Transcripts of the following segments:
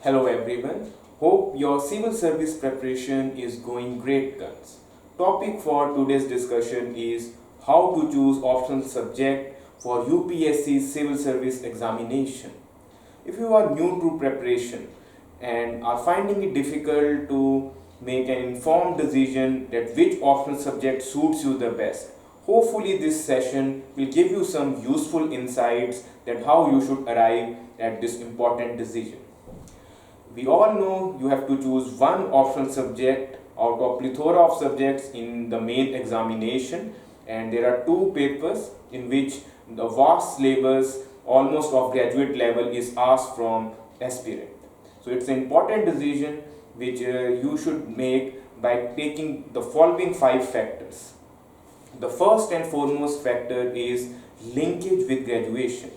Hello everyone. Hope your civil service preparation is going great guns. Topic for today's discussion is how to choose optional subject for UPSC civil service examination. If you are new to preparation and are finding it difficult to make an informed decision that which optional subject suits you the best, hopefully this session will give you some useful insights that how you should arrive at this important decision. We all know you have to choose one optional subject out of plethora of subjects in the main examination, and there are two papers in which the vast syllabus almost of graduate level is asked from aspirant. So it's an important decision which you should make by taking the following five factors. The first and foremost factor is linkage with graduation.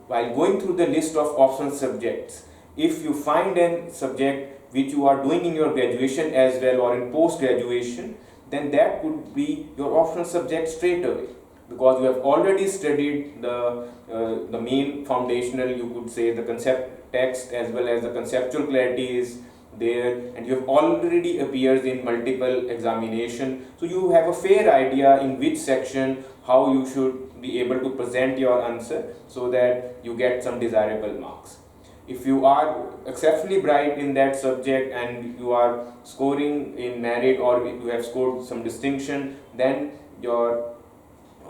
While going through the list of optional subjects, if you find a subject which you are doing in your graduation as well or in post graduation, then that would be your optional subject straight away, because you have already studied the main foundational, you could say, the concept text as well as the conceptual clarity is there, and you have already appeared in multiple examination, so you have a fair idea in which section how you should be able to present your answer so that you get some desirable marks. If you are exceptionally bright in that subject and you are scoring in merit or you have scored some distinction, then your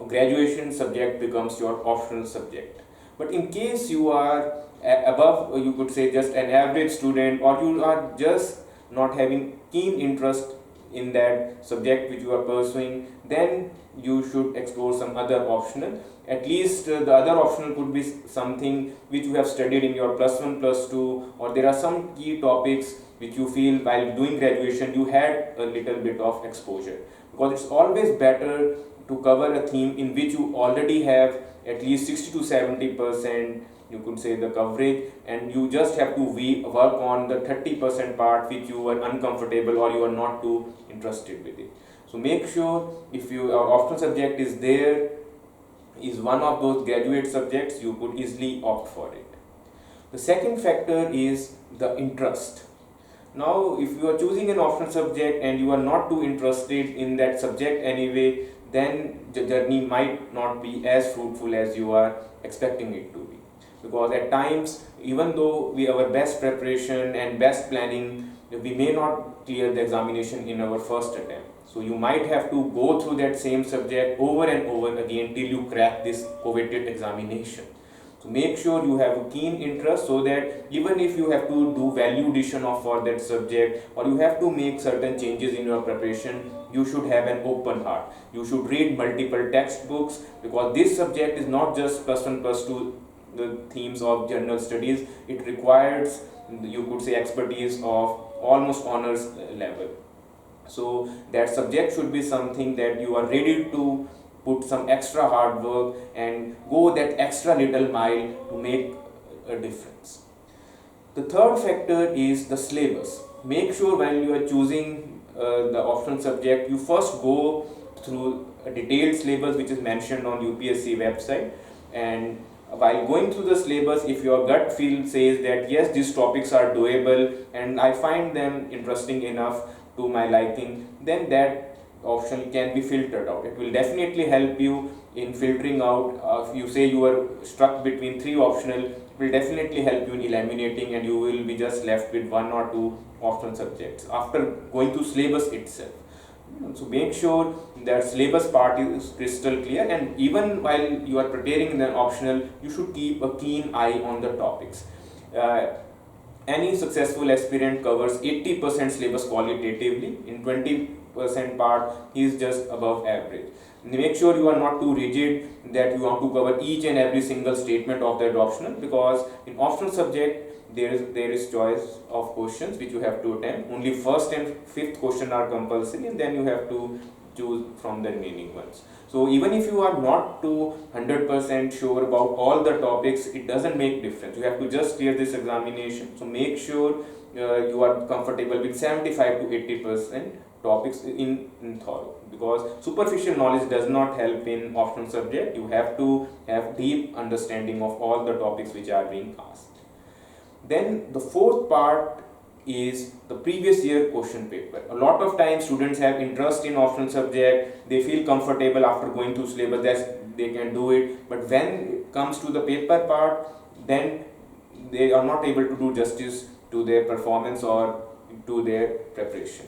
graduation subject becomes your optional subject. But in case you are above, you could say, just an average student, or you are just not having keen interest in that subject which you are pursuing, then you should explore some other optional. At least the other optional could be something which you have studied in your plus 1 plus 2, or there are some key topics which you feel while doing graduation you had a little bit of exposure, because it's always better to cover a theme in which you already have at least 60 to 70%, you could say, the coverage, and you just have to work on the 30% part which you are uncomfortable or you are not too interested with it. So make sure if your optional subject is there, is one of those graduate subjects, you could easily opt for it. The second factor is the interest. Now, if you are choosing an optional subject and you are not too interested in that subject anyway, then the journey might not be as fruitful as you are expecting it to be. Because at times, even though we have our best preparation and best planning, we may not clear the examination in our first attempt. So you might have to go through that same subject over and over again till you crack this coveted examination. So make sure you have a keen interest, so that even if you have to do value addition for that subject or you have to make certain changes in your preparation, you should have an open heart. You should read multiple textbooks, because this subject is not just plus 1 plus 2 the themes of general studies. It requires, you could say, expertise of almost honors level. So that subject should be something that you are ready to put some extra hard work and go that extra little mile to make a difference. The third factor is the syllabus. Make sure when you are choosing the optional subject, you first go through a detailed syllabus which is mentioned on UPSC website, and while going through the syllabus, if your gut feel says that yes, these topics are doable and I find them interesting enough to my liking, then that option can be filtered out. It will definitely help you in filtering out. If you say you are stuck between three optional, it will definitely help you in eliminating, and you will be just left with one or two optional subjects after going through syllabus itself. So make sure that syllabus part is crystal clear, and even while you are preparing the optional, you should keep a keen eye on the topics. Any successful aspirant covers 80% syllabus qualitatively. In 20% part, he is just above average. Make sure you are not too rigid that you want to cover each and every single statement of that optional, because in optional subject there is choice of questions which you have to attempt. Only first and fifth question are compulsory, and then you have to choose from the remaining ones. So even if you are not to 100% sure about all the topics, it doesn't make difference. You have to just clear this examination. So make sure you are comfortable with 75 to 80% topics in thorough, because superficial knowledge does not help in optional subject. You have to have deep understanding of all the topics which are being asked. Then the fourth part is the previous year question paper. A lot of times students have interest in optional subject, they feel comfortable after going through syllabus that they can do it, but when it comes to the paper part, then they are not able to do justice to their performance or to their preparation.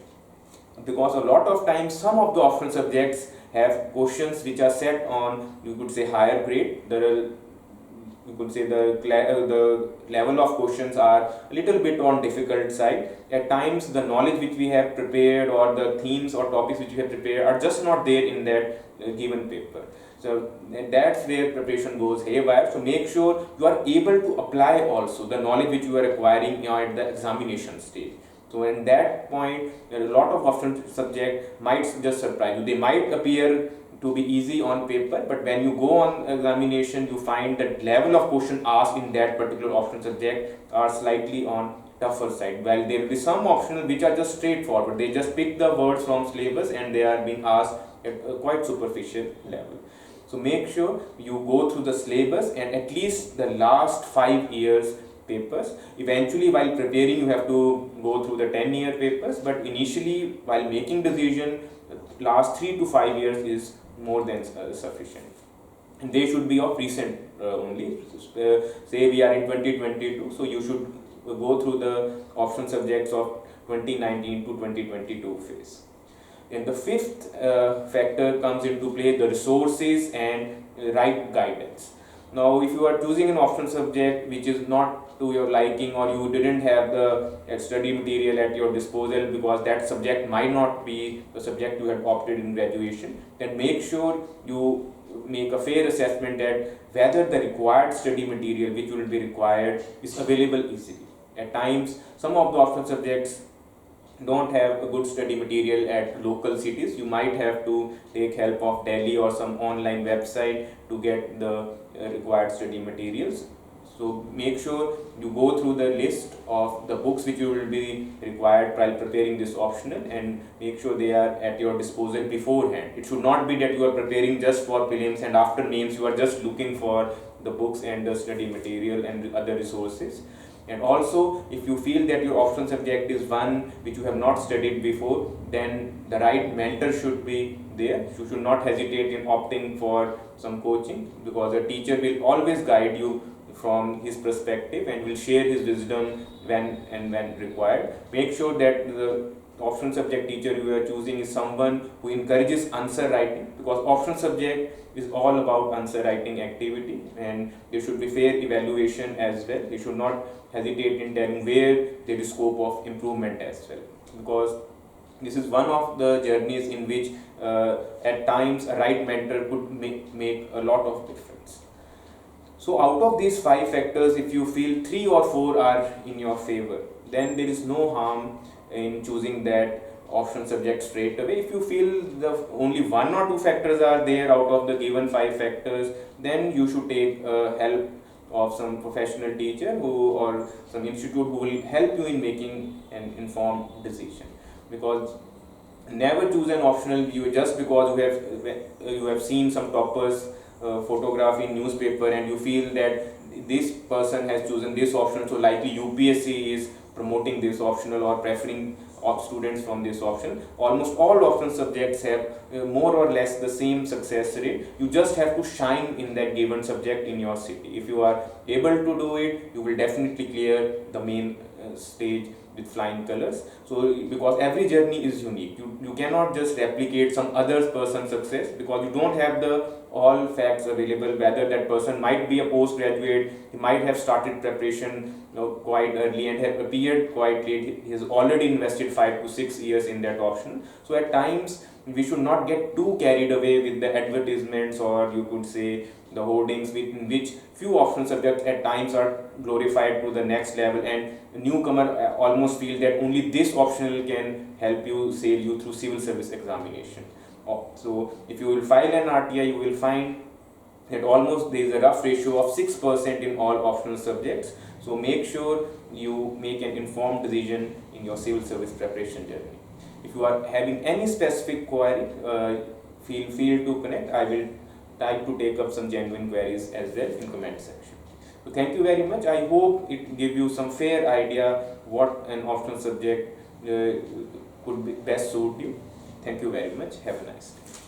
Because a lot of times some of the optional subjects have questions which are set on, you could say, higher grade. You could say the level of questions are a little bit on difficult side. At times the knowledge which we have prepared or the themes or topics which we have prepared are just not there in that given paper. So that's where preparation goes haywire. So make sure you are able to apply also the knowledge which you are acquiring at the examination stage. So in that point, a lot of optional subject might just surprise you. They might appear to be easy on paper, but when you go on examination, you find that level of question asked in that particular optional subject are slightly on tougher side. While there will be some optional which are just straightforward, they just pick the words from syllabus and they are being asked at a quite superficial level. So make sure you go through the syllabus and at least the last 5 years papers. Eventually, while preparing, you have to go through the 10-year papers, but initially while making decision, last 3 to 5 years is more than sufficient, and they should be of recent only. Say we are in 2022, so you should go through the optional subjects of 2019 to 2022 phase. And the fifth factor comes into play, the resources and right guidance. Now, if you are choosing an optional subject which is not to your liking, or you didn't have the study material at your disposal because that subject might not be the subject you had opted in graduation, then make sure you make a fair assessment that whether the required study material which will be required is available easily. At times, some of the optional subjects don't have a good study material at local cities. You might have to take help of Delhi or some online website to get the required study materials. So make sure you go through the list of the books which you will be required while preparing this optional, and make sure they are at your disposal beforehand. It should not be that you are preparing just for prelims and after mains you are just looking for the books and the study material and other resources. And also, if you feel that your optional subject is one which you have not studied before, then the right mentor should be there. You should not hesitate in opting for some coaching, because a teacher will always guide you from his perspective and will share his wisdom when required. Make sure that the optional subject teacher you are choosing is someone who encourages answer writing, because optional subject is all about answer writing activity, and there should be fair evaluation as well. You should not hesitate in telling where there is scope of improvement as well, because this is one of the journeys in which at times a right mentor could make a lot of difference. So out of these 5 factors, if you feel 3 or 4 are in your favor, then there is no harm in choosing that optional subject straight away. If you feel the only 1 or 2 factors are there out of the given 5 factors, then you should take help of some professional teacher or some institute who will help you in making an informed decision. Because never choose an optional just because you have seen some toppers photograph in newspaper and you feel that this person has chosen this option, so likely UPSC is promoting this optional or preferring students from this option. Almost all optional subjects have more or less the same success rate. You just have to shine in that given subject in your city. If you are able to do it, you will definitely clear the main stage with flying colors. So because every journey is unique, you cannot just replicate some other person's success, because you don't have the all facts available. Whether that person might be a postgraduate, he might have started preparation quite early and have appeared quite late. He has already invested 5 to 6 years in that option. So at times we should not get too carried away with the advertisements, or you could say the hoardings in which few optional subjects at times are glorified to the next level, and a newcomer almost feel that only this optional can help you sail you through civil service examination. So if you will file an RTI, you will find that almost there is a rough ratio of 6% in all optional subjects. So make sure you make an informed decision in your civil service preparation journey. If you are having any specific query, feel free to connect. I will try to take up some genuine queries as well in comment section. So thank you very much. I hope it give you some fair idea what an optional subject could be best suit you. Thank you very much. Have a nice day.